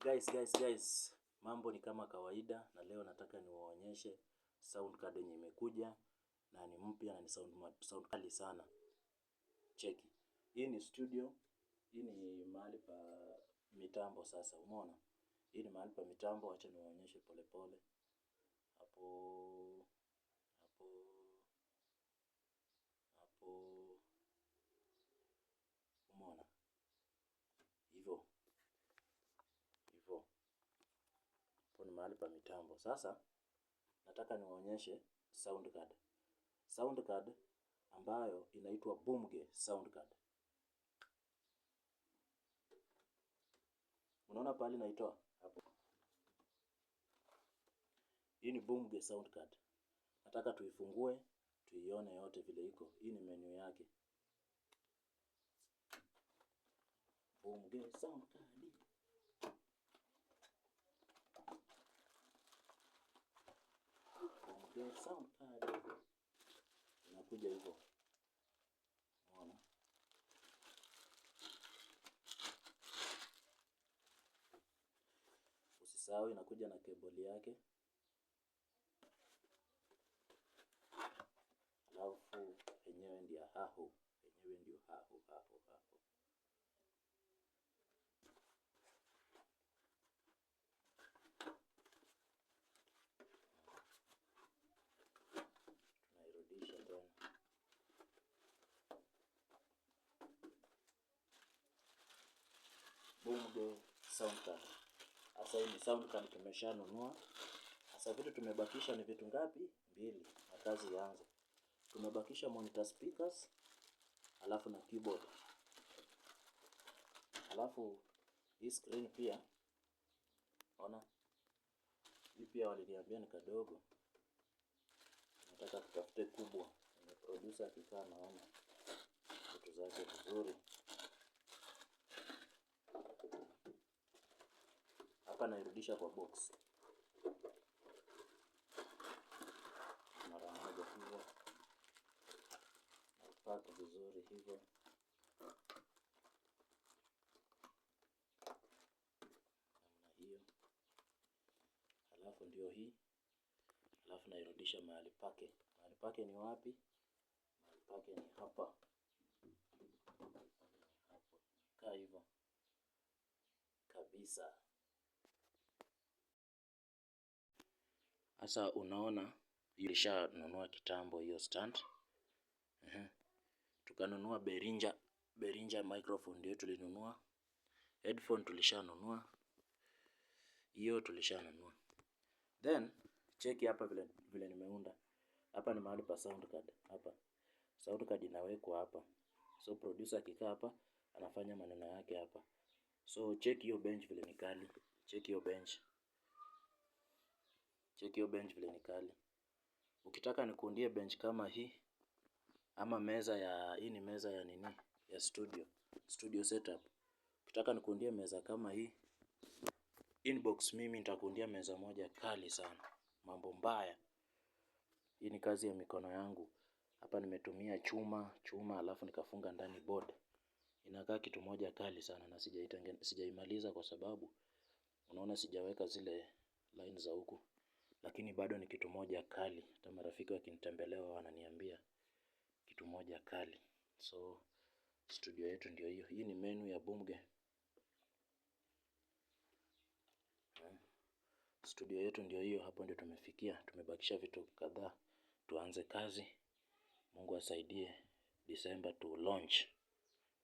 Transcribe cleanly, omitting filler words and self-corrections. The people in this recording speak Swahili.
Guys, mambo ni kama kawaida, na leo nataka niwaonyeshe sound card yenye imekuja na ni mpya na ni sound kali sana. Cheki. Hii ni studio, hii ni mahali pa mitambo sasa, umeona? Hii ni mahali pa mitambo, acha niwaonyeshe pole pole. Hapo umeona? Hivyo. Hapo ni mahali pa mitambo. Sasa nataka niwaonyeshe sound card. Sound card ambayo inaitwa Boomge sound card. Unaona pale naitoa hapo. Hii ni Boomge sound card. Nataka tuifungue, tuione yote vile iko. Hii ni menu yake. Boomge sound card. Boomge sound card. Inakuja hivyo. Unaona? Usisahau inakuja na cable yake. Alafu yenyewe ndio haho. Yenyewe ndio haho. Tunairudisha tena. Boomge sound card. Sasa hii ni sound card tumeshanunua. Sasa vitu tumebakisha ni vitu ngapi? 2 na kazi ianze. Tumebakisha monitor speakers, alafu na keyboard. Alafu hii screen pia, ona, hii pia waliniambia ni kadogo. Nataka tutafute kubwa. Ni producer akikaa naona vitu zake vizuri. Hapa nairudisha kwa box. Mara moja hivyo. Naipaka vizuri hivyo. Namna hiyo. Alafu ndio hii. Alafu nairudisha mahali pake. Mahali pake ni wapi? Mahali pake ni hapa. Hapo. Kaa hivyo. Kabisa. Sasa unaona, nilishanunua kitambo hiyo stand. Tukanunua Behringer microphone ndio tulinunua. Headphone tulishanunua. Hiyo tulishanunua. Then cheki hapa vile nimeunda. Hapa ni mahali pa sound card. Hapa sound card inawekwa hapa. So producer akikaa hapa anafanya maneno yake hapa. So cheki hiyo bench vile ni kali. Cheki hiyo bench vile ni kali. Ukitaka nikuundie bench kama hii, ama meza ya hii ni meza ya nini? Ya studio setup. Ukitaka nikuundie meza kama hii, inbox mimi nitakuundia meza moja kali sana. Mambo mbaya. Hii ni kazi ya mikono yangu. Hapa nimetumia chuma alafu nikafunga ndani board. Inakaa kitu moja kali sana na sijaimaliza kwa sababu unaona sijaweka zile line za huku. Lakini bado ni kitu moja kali. Hata marafiki wakinitembelea wananiambia kitu moja kali. So studio yetu ndio hiyo. Hii ni menu ya Boomge. Studio yetu ndio hiyo, hapo ndio tumefikia. Tumebakisha vitu kadhaa tuanze kazi. Mungu asaidie December to launch.